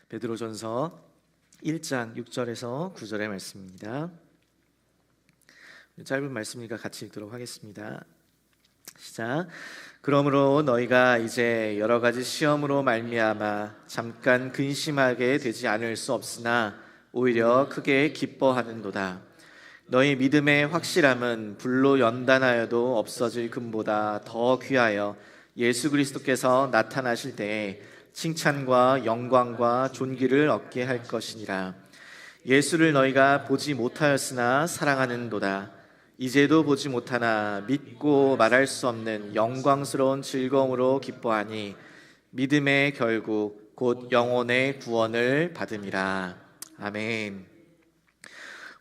베드로전서 1장 6절에서 9절의 말씀입니다. 짧은 말씀이니까 같이 읽도록 하겠습니다. 시작. 그러므로 너희가 이제 여러 가지 시험으로 말미암아 잠깐 근심하게 되지 않을 수 없으나 오히려 크게 기뻐하는도다. 너희 믿음의 확실함은 불로 연단하여도 없어질 금보다 더 귀하여 예수 그리스도께서 나타나실 때에 칭찬과 영광과 존귀를 얻게 할 것이니라. 예수를 너희가 보지 못하였으나 사랑하는도다. 이제도 보지 못하나 믿고 말할 수 없는 영광스러운 즐거움으로 기뻐하니 믿음의 결국 곧 영혼의 구원을 받음이라. 아멘.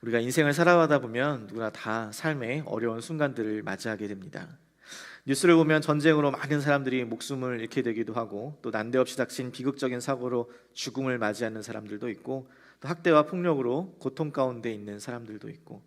우리가 인생을 살아가다 보면 누구나 다 삶의 어려운 순간들을 맞이하게 됩니다. 뉴스를 보면 전쟁으로 많은 사람들이 목숨을 잃게 되기도 하고, 또 난데없이 닥친 비극적인 사고로 죽음을 맞이하는 사람들도 있고, 또 학대와 폭력으로 고통 가운데 있는 사람들도 있고,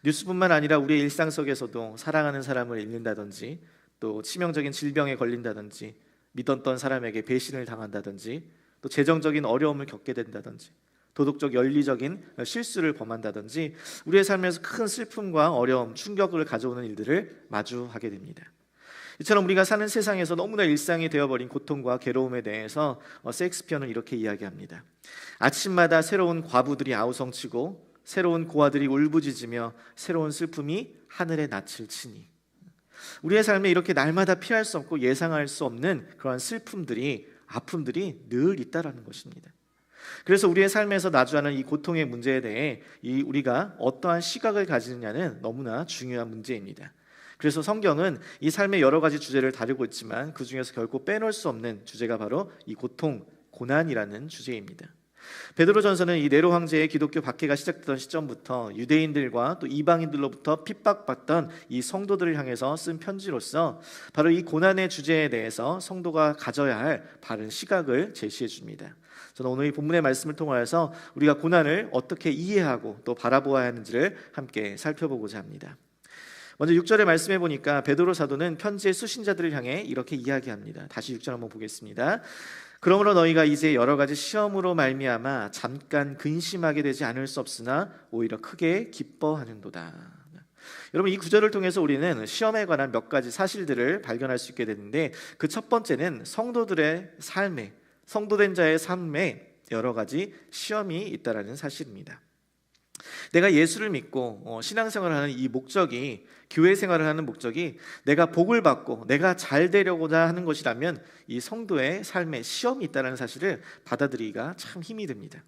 뉴스뿐만 아니라 우리의 일상 속에서도 사랑하는 사람을 잃는다든지, 또 치명적인 질병에 걸린다든지, 믿었던 사람에게 배신을 당한다든지, 또 재정적인 어려움을 겪게 된다든지, 도덕적 윤리적인 실수를 범한다든지, 우리의 삶에서 큰 슬픔과 어려움, 충격을 가져오는 일들을 마주하게 됩니다. 이처럼 우리가 사는 세상에서 너무나 일상이 되어버린 고통과 괴로움에 대해서 셰익스피어는 이렇게 이야기합니다. 아침마다 새로운 과부들이 아우성치고 새로운 고아들이 울부짖으며 새로운 슬픔이 하늘에 낯을 치니. 우리의 삶에 이렇게 날마다 피할 수 없고 예상할 수 없는 그러한 슬픔들이, 아픔들이 늘 있다라는 것입니다. 그래서 우리의 삶에서 마주하는 이 고통의 문제에 대해 우리가 어떠한 시각을 가지느냐는 너무나 중요한 문제입니다. 그래서 성경은 이 삶의 여러 가지 주제를 다루고 있지만 그 중에서 결코 빼놓을 수 없는 주제가 바로 이 고통, 고난이라는 주제입니다. 베드로전서는 이 네로 황제의 기독교 박해가 시작되던 시점부터 유대인들과 또 이방인들로부터 핍박받던 이 성도들을 향해서 쓴 편지로서 바로 이 고난의 주제에 대해서 성도가 가져야 할 바른 시각을 제시해 줍니다. 저는 오늘 이 본문의 말씀을 통하여서 우리가 고난을 어떻게 이해하고 또 바라보아야 하는지를 함께 살펴보고자 합니다. 먼저 6절의 말씀해 보니까 베드로 사도는 편지의 수신자들을 향해 이렇게 이야기합니다. 다시 6절 한번 보겠습니다. 그러므로 너희가 이제 여러 가지 시험으로 말미암아 잠깐 근심하게 되지 않을 수 없으나 오히려 크게 기뻐하는도다. 여러분, 이 구절을 통해서 우리는 시험에 관한 몇 가지 사실들을 발견할 수 있게 되는데, 그 첫 번째는 성도들의 삶에, 성도된 자의 삶에 여러 가지 시험이 있다라는 사실입니다. 내가 예수를 믿고 신앙생활을 하는 이 목적이, 교회 생활을 하는 목적이 내가 복을 받고 내가 잘 되려고자 하는 것이라면 이 성도의 삶에 시험이 있다는 사실을 받아들이기가 참 힘이 듭니다.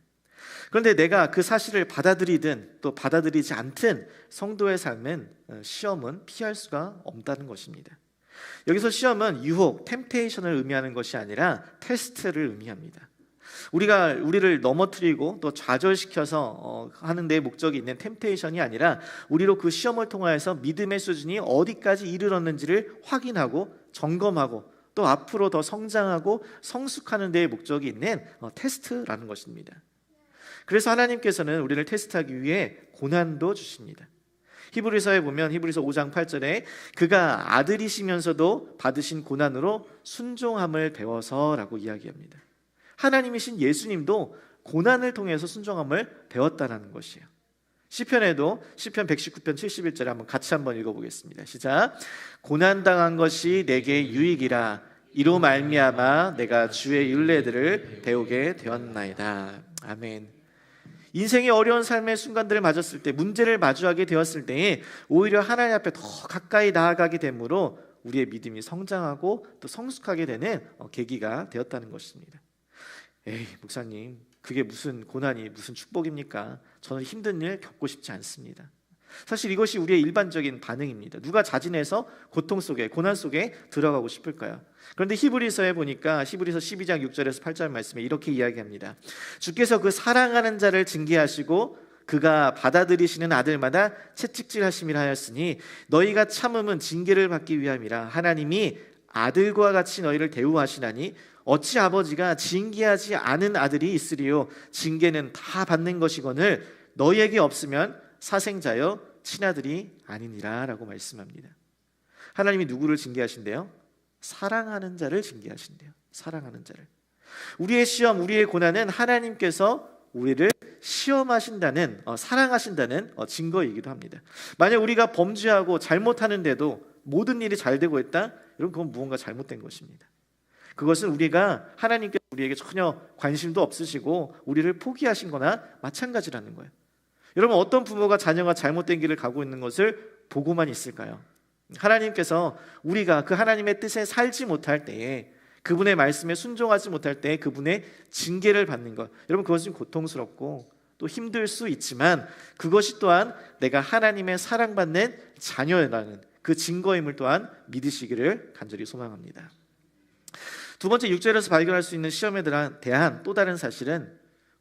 그런데 내가 그 사실을 받아들이든 또 받아들이지 않든 성도의 삶은 시험은 피할 수가 없다는 것입니다. 여기서 시험은 유혹, 템테이션을 의미하는 것이 아니라 테스트를 의미합니다. 우리를 넘어뜨리고 또 좌절시켜서 하는 데 목적이 있는 템테이션이 아니라 우리로 그 시험을 통하여서 믿음의 수준이 어디까지 이르렀는지를 확인하고 점검하고 또 앞으로 더 성장하고 성숙하는 데에 목적이 있는 테스트라는 것입니다. 그래서 하나님께서는 우리를 테스트하기 위해 고난도 주십니다. 히브리서에 보면 히브리서 5장 8절에 그가 아들이시면서도 받으신 고난으로 순종함을 배워서라고 이야기합니다. 하나님이신 예수님도 고난을 통해서 순종함을 배웠다는 것이에요. 시편에도 시편 119편 71절에 같이 한번 읽어보겠습니다. 시작. 고난당한 것이 내게 유익이라 이로 말미암아 내가 주의 율례들을 배우게 되었나이다. 아멘. 인생의 어려운 삶의 순간들을 맞았을 때, 문제를 마주하게 되었을 때에 오히려 하나님 앞에 더 가까이 나아가게 되므로 우리의 믿음이 성장하고 또 성숙하게 되는 계기가 되었다는 것입니다. 에이, 목사님, 그게 무슨 고난이 무슨 축복입니까? 저는 힘든 일 겪고 싶지 않습니다. 사실 이것이 우리의 일반적인 반응입니다. 누가 자진해서 고통 속에, 고난 속에 들어가고 싶을까요? 그런데 히브리서에 보니까 히브리서 12장 6절에서 8절 말씀에 이렇게 이야기합니다. 주께서 그 사랑하는 자를 징계하시고 그가 받아들이시는 아들마다 채찍질하심이라 하였으니 너희가 참음은 징계를 받기 위함이라. 하나님이 아들과 같이 너희를 대우하시나니 어찌 아버지가 징계하지 않은 아들이 있으리요. 징계는 다 받는 것이거늘 너희에게 없으면 사생자여 친아들이 아니니라 라고 말씀합니다. 하나님이 누구를 징계하신대요? 사랑하는 자를 징계하신대요. 사랑하는 자를. 우리의 시험, 우리의 고난은 하나님께서 우리를 시험하신다는, 사랑하신다는 증거이기도 합니다. 만약 우리가 범죄하고 잘못하는데도 모든 일이 잘 되고 있다? 여러분, 그건 무언가 잘못된 것입니다. 그것은 우리가 하나님께서 우리에게 전혀 관심도 없으시고 우리를 포기하신 거나 마찬가지라는 거예요. 여러분, 어떤 부모가 자녀가 잘못된 길을 가고 있는 것을 보고만 있을까요? 하나님께서 우리가 그 하나님의 뜻에 살지 못할 때에, 그분의 말씀에 순종하지 못할 때 그분의 징계를 받는 것, 여러분, 그것은 고통스럽고 또 힘들 수 있지만 그것이 또한 내가 하나님의 사랑받는 자녀라는 그 증거임을 또한 믿으시기를 간절히 소망합니다. 두 번째, 6절에서 발견할 수 있는 시험에 대한 또 다른 사실은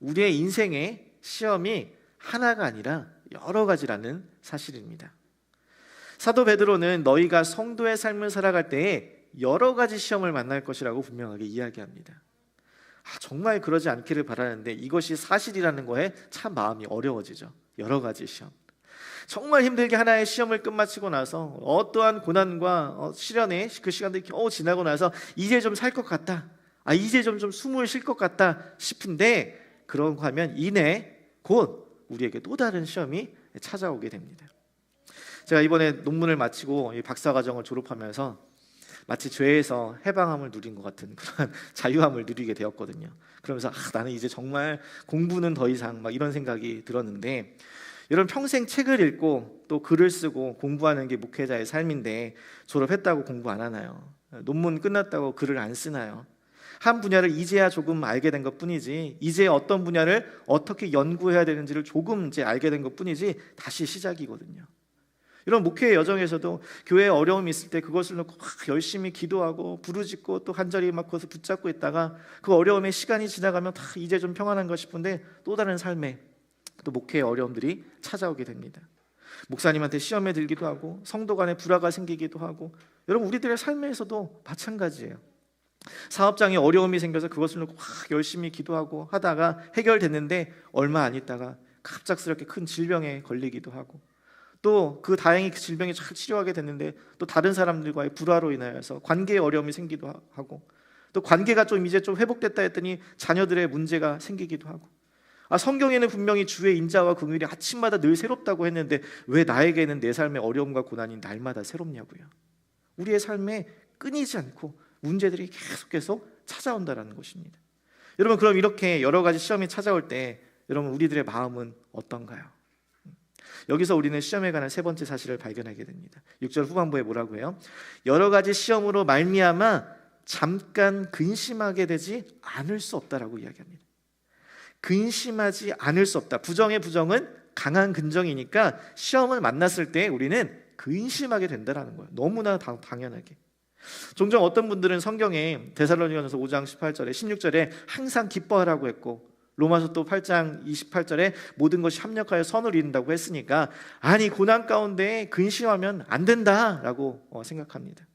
우리의 인생의 시험이 하나가 아니라 여러 가지라는 사실입니다. 사도 베드로는 너희가 성도의 삶을 살아갈 때에 여러 가지 시험을 만날 것이라고 분명하게 이야기합니다. 정말 그러지 않기를 바라는데 이것이 사실이라는 거에 참 마음이 어려워지죠. 여러 가지 시험, 정말 힘들게 하나의 시험을 끝마치고 나서 어떠한 고난과 시련의 그 시간들이 겨우 지나고 나서 이제 좀 살 것 같다, 이제 좀 숨을 쉴 것 같다 싶은데, 그런 거 하면 이내 곧 우리에게 또 다른 시험이 찾아오게 됩니다. 제가 이번에 논문을 마치고 박사과정을 졸업하면서 마치 죄에서 해방함을 누린 것 같은 그런 자유함을 누리게 되었거든요. 그러면서 나는 이제 정말 공부는 더 이상 이런 생각이 들었는데, 여러분, 평생 책을 읽고 또 글을 쓰고 공부하는 게 목회자의 삶인데 졸업했다고 공부 안 하나요? 논문 끝났다고 글을 안 쓰나요? 한 분야를 이제야 조금 알게 된 것뿐이지, 이제 어떤 분야를 어떻게 연구해야 되는지를 조금 이제 알게 된 것뿐이지 다시 시작이거든요. 이런 목회의 여정에서도 교회에 어려움이 있을 때 그것을 놓고 열심히 기도하고 부르짖고 또 간절히 그것을 붙잡고 있다가 그 어려움의 시간이 지나가면 이제 좀 평안한가 싶은데 또 다른 삶에 또 목회의 어려움들이 찾아오게 됩니다. 목사님한테 시험에 들기도 하고 성도 간에 불화가 생기기도 하고, 여러분, 우리들의 삶에서도 마찬가지예요. 사업장에 어려움이 생겨서 그것을 놓고 열심히 기도하고 하다가 해결됐는데 얼마 안 있다가 갑작스럽게 큰 질병에 걸리기도 하고, 또 다행히 그 질병이 잘 치료하게 됐는데 또 다른 사람들과의 불화로 인하여서 관계에 어려움이 생기도 하고, 또 관계가 이제 좀 회복됐다 했더니 자녀들의 문제가 생기기도 하고, 성경에는 분명히 주의 인자와 긍휼이 아침마다 늘 새롭다고 했는데 왜 나에게는 내 삶의 어려움과 고난이 날마다 새롭냐고요. 우리의 삶에 끊이지 않고 문제들이 계속 찾아온다는 것입니다. 여러분, 그럼 이렇게 여러 가지 시험이 찾아올 때 여러분, 우리들의 마음은 어떤가요? 여기서 우리는 시험에 관한 세 번째 사실을 발견하게 됩니다. 6절 후반부에 뭐라고 해요? 여러 가지 시험으로 말미암아 잠깐 근심하게 되지 않을 수 없다라고 이야기합니다. 근심하지 않을 수 없다. 부정의 부정은 강한 근정이니까 시험을 만났을 때 우리는 근심하게 된다는 거예요. 너무나 당연하게. 종종 어떤 분들은 성경에 데살로니가전서 5장 18절에 16절에 항상 기뻐하라고 했고, 로마서 또 8장 28절에 모든 것이 합력하여 선을 이룬다고 했으니까 고난 가운데 근심하면 안 된다라고 생각합니다.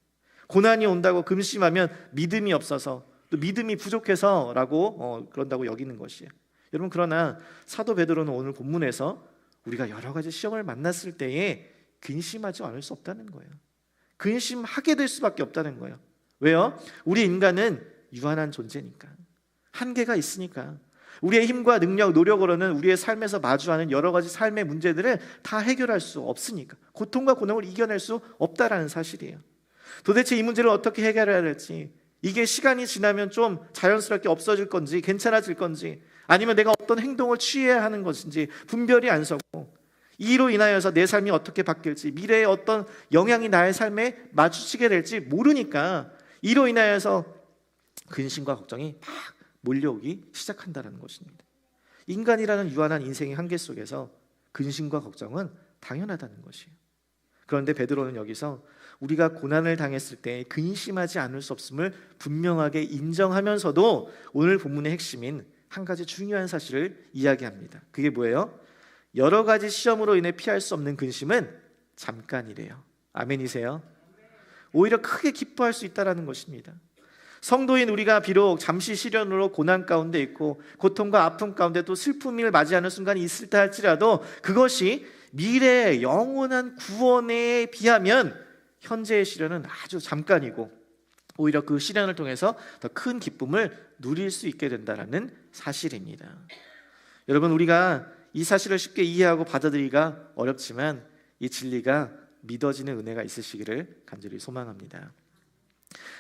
고난이 온다고 근심하면 믿음이 없어서, 또 믿음이 부족해서라고 그런다고 여기는 것이에요. 여러분, 그러나 사도 베드로는 오늘 본문에서 우리가 여러 가지 시험을 만났을 때에 근심하지 않을 수 없다는 거예요. 근심하게 될 수밖에 없다는 거예요. 왜요? 우리 인간은 유한한 존재니까, 한계가 있으니까. 우리의 힘과 능력, 노력으로는 우리의 삶에서 마주하는 여러 가지 삶의 문제들을 다 해결할 수 없으니까, 고통과 고난을 이겨낼 수 없다라는 사실이에요. 도대체 이 문제를 어떻게 해결해야 될지, 이게 시간이 지나면 좀 자연스럽게 없어질 건지 괜찮아질 건지, 아니면 내가 어떤 행동을 취해야 하는 것인지 분별이 안 서고, 이로 인하여서 내 삶이 어떻게 바뀔지, 미래에 어떤 영향이 나의 삶에 마주치게 될지 모르니까 이로 인하여서 근심과 걱정이 막 몰려오기 시작한다는 것입니다. 인간이라는 유한한 인생의 한계 속에서 근심과 걱정은 당연하다는 것이에요. 그런데 베드로는 여기서 우리가 고난을 당했을 때 근심하지 않을 수 없음을 분명하게 인정하면서도 오늘 본문의 핵심인 한 가지 중요한 사실을 이야기합니다. 그게 뭐예요? 여러 가지 시험으로 인해 피할 수 없는 근심은 잠깐이래요. 아멘이세요? 오히려 크게 기뻐할 수 있다는 것입니다. 성도인 우리가 비록 잠시 시련으로 고난 가운데 있고 고통과 아픔 가운데 또 슬픔을 맞이하는 순간이 있을 때 할지라도 그것이 미래의 영원한 구원에 비하면 현재의 시련은 아주 잠깐이고, 오히려 그 시련을 통해서 더 큰 기쁨을 누릴 수 있게 된다는 사실입니다. 여러분, 우리가 이 사실을 쉽게 이해하고 받아들이기가 어렵지만 이 진리가 믿어지는 은혜가 있으시기를 간절히 소망합니다.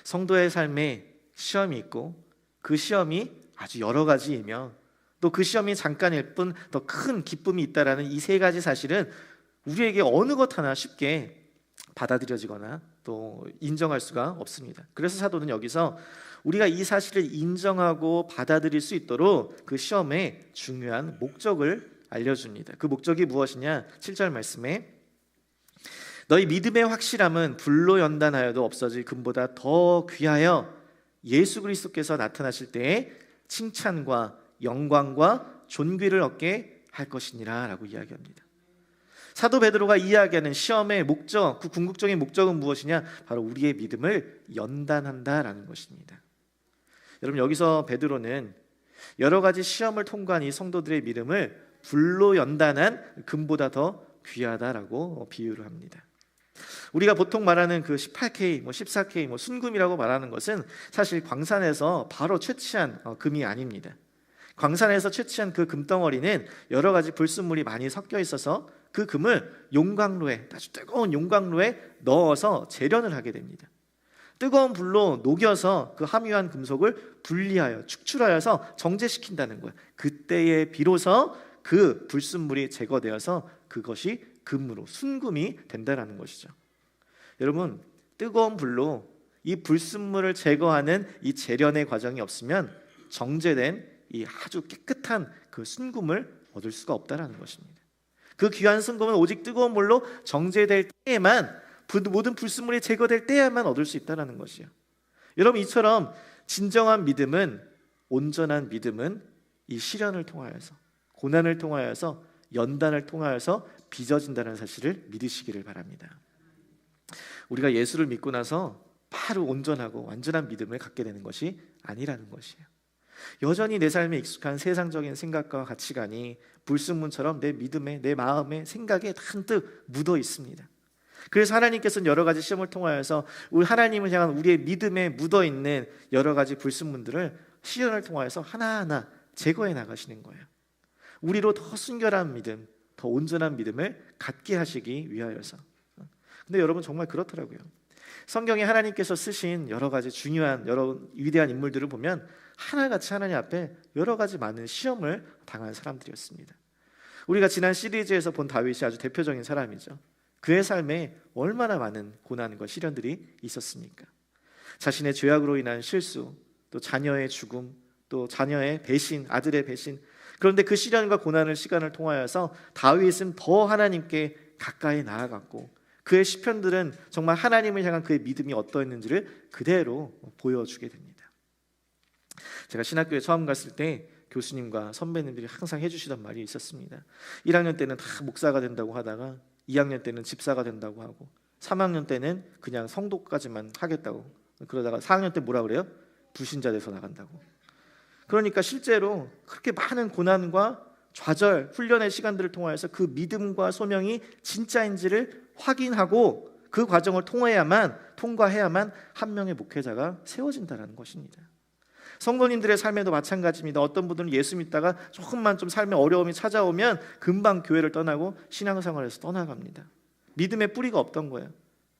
성도의 삶에 시험이 있고 그 시험이 아주 여러 가지이며 또 그 시험이 잠깐일 뿐 더 큰 기쁨이 있다라는 이 세 가지 사실은 우리에게 어느 것 하나 쉽게 받아들여지거나 또 인정할 수가 없습니다. 그래서 사도는 여기서 우리가 이 사실을 인정하고 받아들일 수 있도록 그 시험의 중요한 목적을 알려줍니다. 그 목적이 무엇이냐? 7절 말씀에 너희 믿음의 확실함은 불로 연단하여도 없어질 금보다 더 귀하여 예수 그리스도께서 나타나실 때에 칭찬과 영광과 존귀를 얻게 할 것이니라 라고 이야기합니다. 사도 베드로가 이야기하는 시험의 목적, 그 궁극적인 목적은 무엇이냐? 바로 우리의 믿음을 연단한다라는 것입니다. 여러분, 여기서 베드로는 여러 가지 시험을 통과한 이 성도들의 믿음을 불로 연단한 금보다 더 귀하다라고 비유를 합니다. 우리가 보통 말하는 그 18K, 14K, 순금이라고 말하는 것은 사실 광산에서 바로 채취한 금이 아닙니다. 광산에서 채취한 그 금덩어리는 여러 가지 불순물이 많이 섞여 있어서 그 금을 용광로에, 아주 뜨거운 용광로에 넣어서 재련을 하게 됩니다. 뜨거운 불로 녹여서 그 함유한 금속을 분리하여 축출하여서 정제시킨다는 거예요. 그때에 비로소 그 불순물이 제거되어서 그것이 금으로 순금이 된다는 것이죠. 여러분, 뜨거운 불로 이 불순물을 제거하는 이 재련의 과정이 없으면 정제된 이 아주 깨끗한 그 순금을 얻을 수가 없다라는 것입니다. 그 귀한 순금은 오직 뜨거운 물로 정제될 때에만, 모든 불순물이 제거될 때에만 얻을 수 있다라는 것이요. 여러분, 이처럼 진정한 믿음은, 온전한 믿음은 이 시련을 통하여서, 고난을 통하여서, 연단을 통하여서 빚어진다는 사실을 믿으시기를 바랍니다. 우리가 예수를 믿고 나서 바로 온전하고 완전한 믿음을 갖게 되는 것이 아니라는 것이에요. 여전히 내 삶에 익숙한 세상적인 생각과 가치관이 불순물처럼 내 믿음에, 내 마음에, 생각에 한뜩 묻어 있습니다. 그래서 하나님께서는 여러 가지 시험을 통하여서 우리 하나님을 향한 우리의 믿음에 묻어 있는 여러 가지 불순물들을 시련을 통하여서 하나하나 제거해 나가시는 거예요. 우리로 더 순결한 믿음, 더 온전한 믿음을 갖게 하시기 위하여서. 근데 여러분, 정말 그렇더라고요. 성경에 하나님께서 쓰신 여러 가지 중요한, 여러 위대한 인물들을 보면 하나같이 하나님 앞에 여러 가지 많은 시험을 당한 사람들이었습니다. 우리가 지난 시리즈에서 본 다윗이 아주 대표적인 사람이죠. 그의 삶에 얼마나 많은 고난과 시련들이 있었습니까? 자신의 죄악으로 인한 실수, 또 자녀의 죽음, 또 자녀의 배신, 아들의 배신. 그런데 그 시련과 고난을 시간을 통하여서 다윗은 더 하나님께 가까이 나아갔고, 그의 시편들은 정말 하나님을 향한 그의 믿음이 어떠했는지를 그대로 보여주게 됩니다. 제가 신학교에 처음 갔을 때 교수님과 선배님들이 항상 해주시던 말이 있었습니다. 1학년 때는 다 목사가 된다고 하다가 2학년 때는 집사가 된다고 하고 3학년 때는 그냥 성도까지만 하겠다고, 그러다가 4학년 때 뭐라 그래요? 불신자 돼서 나간다고. 그러니까 실제로 그렇게 많은 고난과 좌절, 훈련의 시간들을 통하여서 그 믿음과 소명이 진짜인지를 확인하고 그 과정을 통과해야만 한 명의 목회자가 세워진다는 것입니다. 성도님들의 삶에도 마찬가지입니다. 어떤 분들은 예수 믿다가 조금만 좀 삶에 어려움이 찾아오면 금방 교회를 떠나고 신앙생활에서 떠나갑니다. 믿음의 뿌리가 없던 거예요.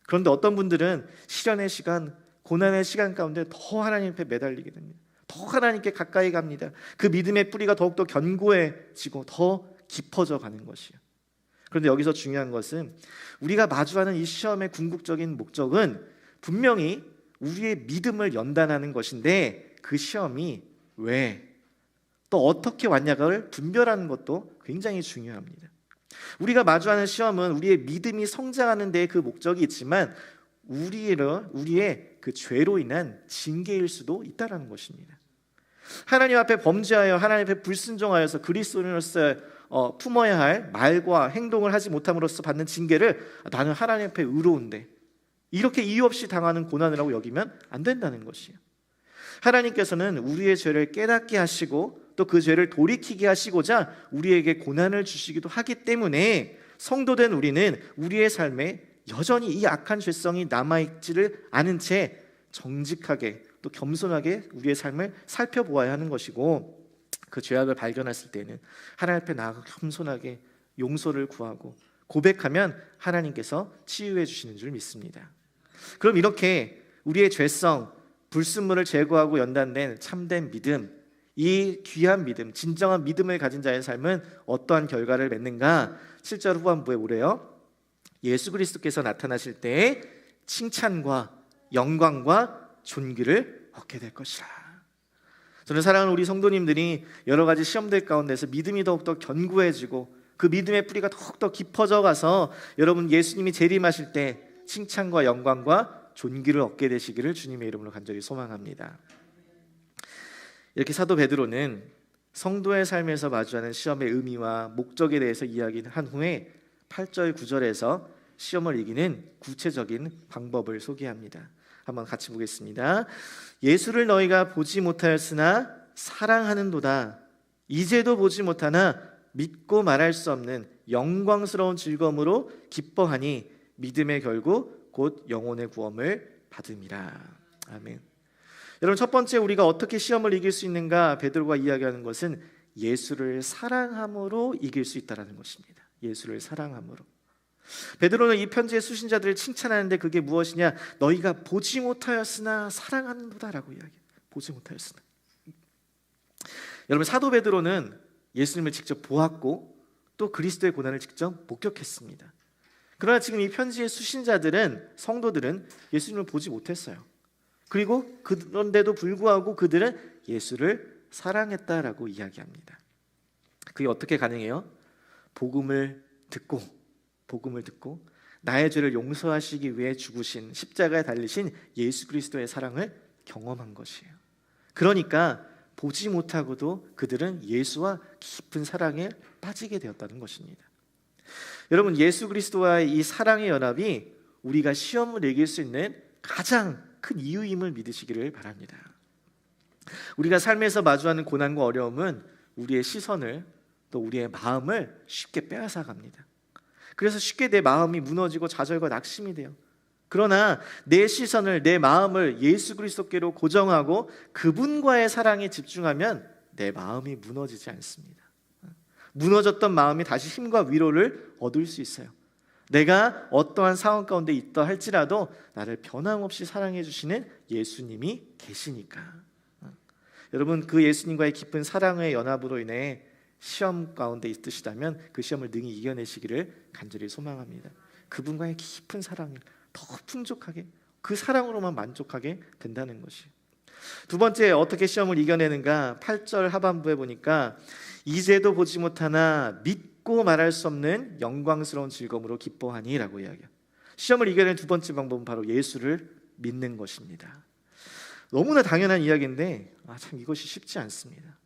그런데 어떤 분들은 시련의 시간, 고난의 시간 가운데 더 하나님 앞에 매달리게 됩니다. 더 하나님께 가까이 갑니다. 그 믿음의 뿌리가 더욱더 견고해지고 더 깊어져 가는 것이에요. 그런데 여기서 중요한 것은 우리가 마주하는 이 시험의 궁극적인 목적은 분명히 우리의 믿음을 연단하는 것인데, 그 시험이 왜, 또 어떻게 왔냐를 분별하는 것도 굉장히 중요합니다. 우리가 마주하는 시험은 우리의 믿음이 성장하는 데 그 목적이 있지만 우리의 그 죄로 인한 징계일 수도 있다는 것입니다. 하나님 앞에 범죄하여 하나님 앞에 불순종하여서 그리스도인으로서 품어야 할 말과 행동을 하지 못함으로써 받는 징계를 나는 하나님 앞에 의로운데 이렇게 이유 없이 당하는 고난이라고 여기면 안 된다는 것이에요. 하나님께서는 우리의 죄를 깨닫게 하시고 또 그 죄를 돌이키게 하시고자 우리에게 고난을 주시기도 하기 때문에 성도된 우리는 우리의 삶에 여전히 이 악한 죄성이 남아있지를 않은 채 정직하게 또 겸손하게 우리의 삶을 살펴보아야 하는 것이고, 그 죄악을 발견했을 때는 하나님 앞에 나아가 겸손하게 용서를 구하고 고백하면 하나님께서 치유해 주시는 줄 믿습니다. 그럼 이렇게 우리의 죄성, 불순물을 제거하고 연단된 참된 믿음, 이 귀한 믿음, 진정한 믿음을 가진 자의 삶은 어떠한 결과를 맺는가? 7절 후반부에 오래요. 예수 그리스도께서 나타나실 때에 칭찬과 영광과 존귀를 얻게 될 것이라. 저는 사랑하는 우리 성도님들이 여러 가지 시험들 가운데서 믿음이 더욱더 견고해지고 그 믿음의 뿌리가 더욱더 깊어져 가서 여러분 예수님이 재림하실 때 칭찬과 영광과 존귀를 얻게 되시기를 주님의 이름으로 간절히 소망합니다. 이렇게 사도 베드로는 성도의 삶에서 마주하는 시험의 의미와 목적에 대해서 이야기한 후에 8절 9절에서 시험을 이기는 구체적인 방법을 소개합니다. 한번 같이 보겠습니다. 예수를 너희가 보지 못하였으나 사랑하는도다. 이제도 보지 못하나 믿고 말할 수 없는 영광스러운 즐거움으로 기뻐하니 믿음의 결국 곧 영혼의 구원을 받음이라. 아멘. 여러분, 첫 번째 우리가 어떻게 시험을 이길 수 있는가? 베드로가 이야기하는 것은 예수를 사랑함으로 이길 수 있다는 것입니다. 예수를 사랑함으로. 베드로는 이 편지의 수신자들을 칭찬하는데 그게 무엇이냐? 너희가 보지 못하였으나 사랑하는도다라고 이야기해요. 보지 못하였으나. 여러분, 사도 베드로는 예수님을 직접 보았고 또 그리스도의 고난을 직접 목격했습니다. 그러나 지금 이 편지의 수신자들은, 성도들은 예수님을 보지 못했어요. 그리고 그런데도 불구하고 그들은 예수를 사랑했다라고 이야기합니다. 그게 어떻게 가능해요? 복음을 듣고 나의 죄를 용서하시기 위해 죽으신, 십자가에 달리신 예수 그리스도의 사랑을 경험한 것이에요. 그러니까 보지 못하고도 그들은 예수와 깊은 사랑에 빠지게 되었다는 것입니다. 여러분, 예수 그리스도와의 이 사랑의 연합이 우리가 시험을 이길 수 있는 가장 큰 이유임을 믿으시기를 바랍니다. 우리가 삶에서 마주하는 고난과 어려움은 우리의 시선을 또 우리의 마음을 쉽게 빼앗아 갑니다. 그래서 쉽게 내 마음이 무너지고 좌절과 낙심이 돼요. 그러나 내 시선을, 내 마음을 예수 그리스도께로 고정하고 그분과의 사랑에 집중하면 내 마음이 무너지지 않습니다. 무너졌던 마음이 다시 힘과 위로를 얻을 수 있어요. 내가 어떠한 상황 가운데 있다 할지라도 나를 변함없이 사랑해 주시는 예수님이 계시니까. 여러분, 그 예수님과의 깊은 사랑의 연합으로 인해 시험 가운데 있으시다면 그 시험을 능히 이겨내시기를 간절히 소망합니다. 그분과의 깊은 사랑을 더 풍족하게, 그 사랑으로만 만족하게 된다는 것이에요. 두 번째, 어떻게 시험을 이겨내는가? 8절 하반부에 보니까 이제도 보지 못하나 믿고 말할 수 없는 영광스러운 즐거움으로 기뻐하니 라고 이야기해요. 시험을 이겨내는 두 번째 방법은 바로 예수를 믿는 것입니다. 너무나 당연한 이야기인데 참 이것이 쉽지 않습니다.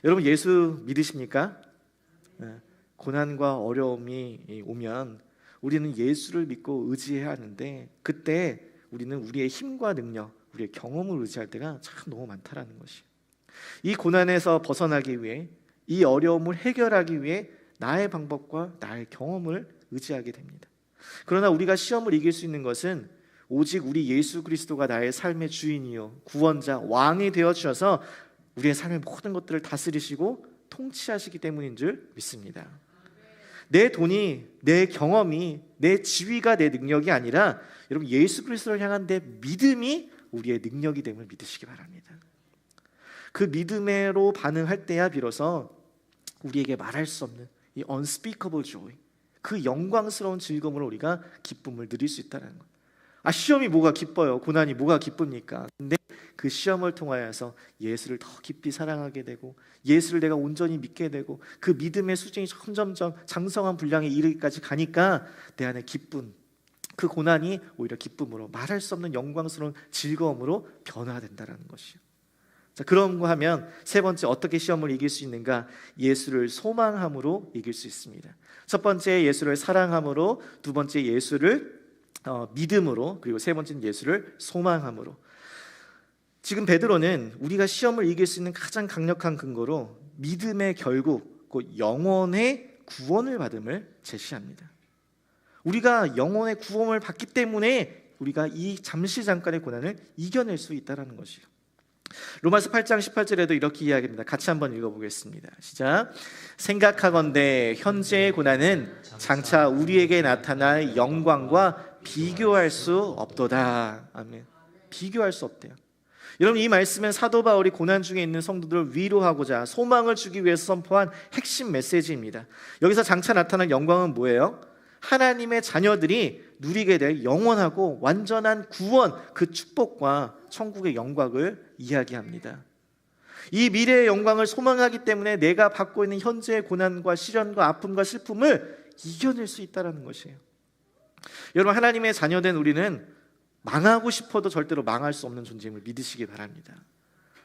여러분, 예수 믿으십니까? 고난과 어려움이 오면 우리는 예수를 믿고 의지해야 하는데 그때 우리는 우리의 힘과 능력, 우리의 경험을 의지할 때가 참 너무 많다라는 것이에요. 이 고난에서 벗어나기 위해, 이 어려움을 해결하기 위해 나의 방법과 나의 경험을 의지하게 됩니다. 그러나 우리가 시험을 이길 수 있는 것은 오직 우리 예수 그리스도가 나의 삶의 주인이요 구원자, 왕이 되어 주셔서 우리의 삶의 모든 것들을 다스리시고 통치하시기 때문인 줄 믿습니다. 내 돈이, 내 경험이, 내 지위가 내 능력이 아니라 여러분, 예수 그리스도를 향한 내 믿음이 우리의 능력이 됨을 믿으시기 바랍니다. 그 믿음으로 반응할 때야 비로소 우리에게 말할 수 없는 이 unspeakable joy, 그 영광스러운 즐거움으로 우리가 기쁨을 누릴 수 있다는 것. 시험이 뭐가 기뻐요? 고난이 뭐가 기쁩니까? 근데 그 시험을 통하여서 예수를 더 깊이 사랑하게 되고 예수를 내가 온전히 믿게 되고 그 믿음의 수준이 점점점 장성한 분량에 이르기까지 가니까 내 안에 기쁨, 그 고난이 오히려 기쁨으로, 말할 수 없는 영광스러운 즐거움으로 변화된다는 것이요. 자, 그런 거 하면 세 번째, 어떻게 시험을 이길 수 있는가? 예수를 소망함으로 이길 수 있습니다. 첫 번째, 예수를 사랑함으로, 두 번째, 예수를 믿음으로, 그리고 세 번째는 예수를 소망함으로. 지금 베드로는 우리가 시험을 이길 수 있는 가장 강력한 근거로 믿음의 결국, 곧 영혼의 구원을 받음을 제시합니다. 우리가 영혼의 구원을 받기 때문에 우리가 이 잠시 잠깐의 고난을 이겨낼 수 있다는 것이요. 로마서 8장 18절에도 이렇게 이야기합니다. 같이 한번 읽어보겠습니다. 시작. 생각하건대 현재의 고난은 장차 우리에게 나타날 영광과 비교할 수 없도다. 아멘. 비교할 수 없대요. 여러분, 이 말씀은 사도 바울이 고난 중에 있는 성도들을 위로하고자 소망을 주기 위해서 선포한 핵심 메시지입니다. 여기서 장차 나타날 영광은 뭐예요? 하나님의 자녀들이 누리게 될 영원하고 완전한 구원, 그 축복과 천국의 영광을 이야기합니다. 이 미래의 영광을 소망하기 때문에 내가 받고 있는 현재의 고난과 시련과 아픔과 슬픔을 이겨낼 수 있다는 것이에요. 여러분, 하나님의 자녀된 우리는 망하고 싶어도 절대로 망할 수 없는 존재임을 믿으시기 바랍니다.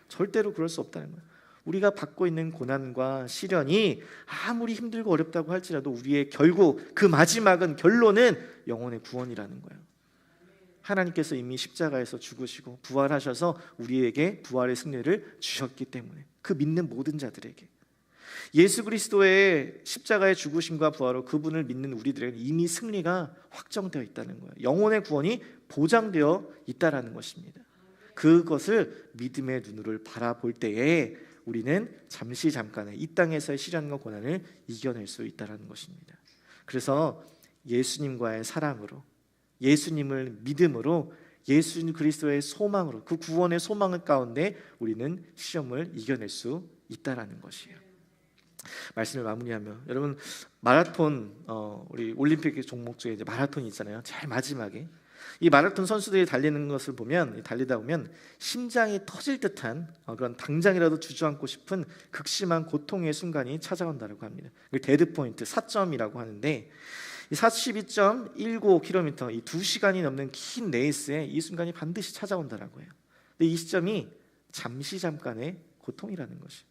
절대로 그럴 수 없다는 거예요. 우리가 받고 있는 고난과 시련이 아무리 힘들고 어렵다고 할지라도 우리의 결국 그 마지막은, 결론은 영혼의 구원이라는 거예요. 하나님께서 이미 십자가에서 죽으시고 부활하셔서 우리에게 부활의 승리를 주셨기 때문에, 그 믿는 모든 자들에게 예수 그리스도의 십자가의 죽으심과 부활로 그분을 믿는 우리들에게 이미 승리가 확정되어 있다는 거예요. 영혼의 구원이 보장되어 있다는 것입니다. 그것을 믿음의 눈으로 바라볼 때에 우리는 잠시 잠깐의 이 땅에서의 시련과 고난을 이겨낼 수 있다는 것입니다. 그래서 예수님과의 사랑으로, 예수님을 믿음으로, 예수 그리스도의 소망으로, 그 구원의 소망 가운데 우리는 시험을 이겨낼 수 있다는 것이에요. 말씀을 마무리하며, 여러분, 마라톤, 우리 올림픽 종목 중에 이제 마라톤이 있잖아요. 제일 마지막에 이 마라톤 선수들이 달리는 것을 보면, 달리다 보면 심장이 터질 듯한 그런 당장이라도 주저앉고 싶은 극심한 고통의 순간이 찾아온다고 합니다. 데드 포인트 4점이라고 하는데, 이 42.19km, 이 2시간이 넘는 긴 레이스에 이 순간이 반드시 찾아온다고 해요. 근데 이 시점이 잠시 잠깐의 고통이라는 것이.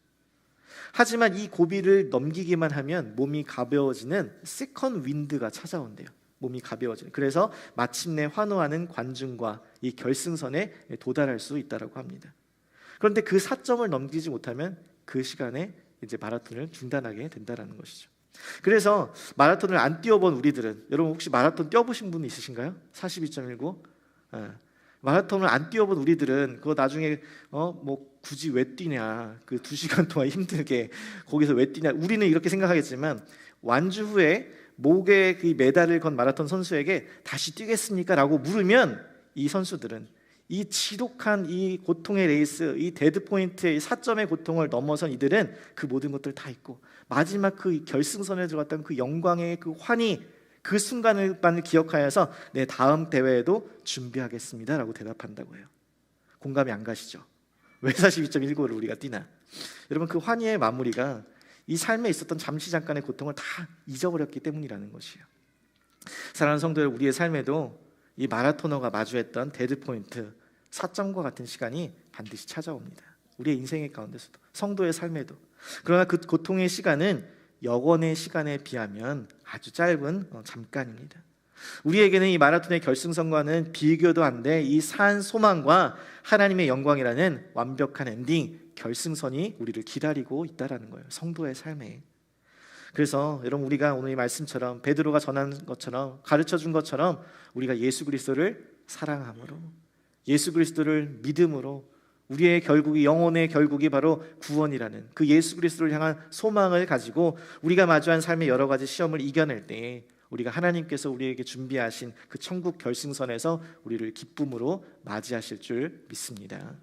하지만 이 고비를 넘기기만 하면 몸이 가벼워지는 세컨 윈드가 찾아온대요. 몸이 가벼워지는. 그래서 마침내 환호하는 관중과 이 결승선에 도달할 수 있다고 합니다. 그런데 그 4점을 넘기지 못하면 그 시간에 이제 마라톤을 중단하게 된다는 것이죠. 그래서 마라톤을 안 뛰어본 우리들은, 여러분 혹시 마라톤 뛰어보신 분 있으신가요? 42.19? 마라톤을 안 뛰어본 우리들은 그거 나중에 뭐 굳이 왜 뛰냐, 그 2시간 동안 힘들게 거기서 왜 뛰냐, 우리는 이렇게 생각하겠지만, 완주 후에 목에 그 메달을 건 마라톤 선수에게 다시 뛰겠습니까? 라고 물으면 이 선수들은 이 지독한 이 고통의 레이스, 이 데드 포인트의 4점의 고통을 넘어선 이들은 그 모든 것들 다 있고 마지막 그 결승선에 들어갔던 그 영광의 그 환희, 그 순간을만 기억하여서 내 다음 대회에도 준비하겠습니다 라고 대답한다고 해요. 공감이 안 가시죠? 왜 42.19를 우리가 뛰나? 여러분, 그 환희의 마무리가 이 삶에 있었던 잠시 잠깐의 고통을 다 잊어버렸기 때문이라는 것이에요. 사랑하는 성도들, 우리의 삶에도 이 마라토너가 마주했던 데드 포인트 4점과 같은 시간이 반드시 찾아옵니다. 우리의 인생의 가운데서도, 성도의 삶에도. 그러나 그 고통의 시간은 영원의 시간에 비하면 아주 짧은 잠깐입니다. 우리에게는 이 마라톤의 결승선과는 비교도 안 돼 이 산 소망과 하나님의 영광이라는 완벽한 엔딩, 결승선이 우리를 기다리고 있다는 거예요. 성도의 삶에. 그래서 여러분, 우리가 오늘 이 말씀처럼 베드로가 전한 것처럼, 가르쳐 준 것처럼 우리가 예수 그리스도를 사랑함으로, 예수 그리스도를 믿음으로, 우리의 결국이, 영혼의 결국이 바로 구원이라는 그 예수 그리스도를 향한 소망을 가지고 우리가 마주한 삶의 여러 가지 시험을 이겨낼 때 우리가 하나님께서 우리에게 준비하신 그 천국 결승선에서 우리를 기쁨으로 맞이하실 줄 믿습니다.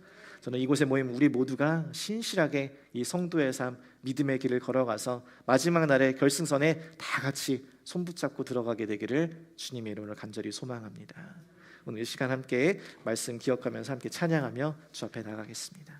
저는 이곳에 모인 우리 모두가 신실하게 이 성도의 삶, 믿음의 길을 걸어가서 마지막 날의 결승선에 다 같이 손붙잡고 들어가게 되기를 주님의 이름으로 간절히 소망합니다. 오늘 이 시간 함께 말씀 기억하면서 함께 찬양하며 주 앞에 나가겠습니다.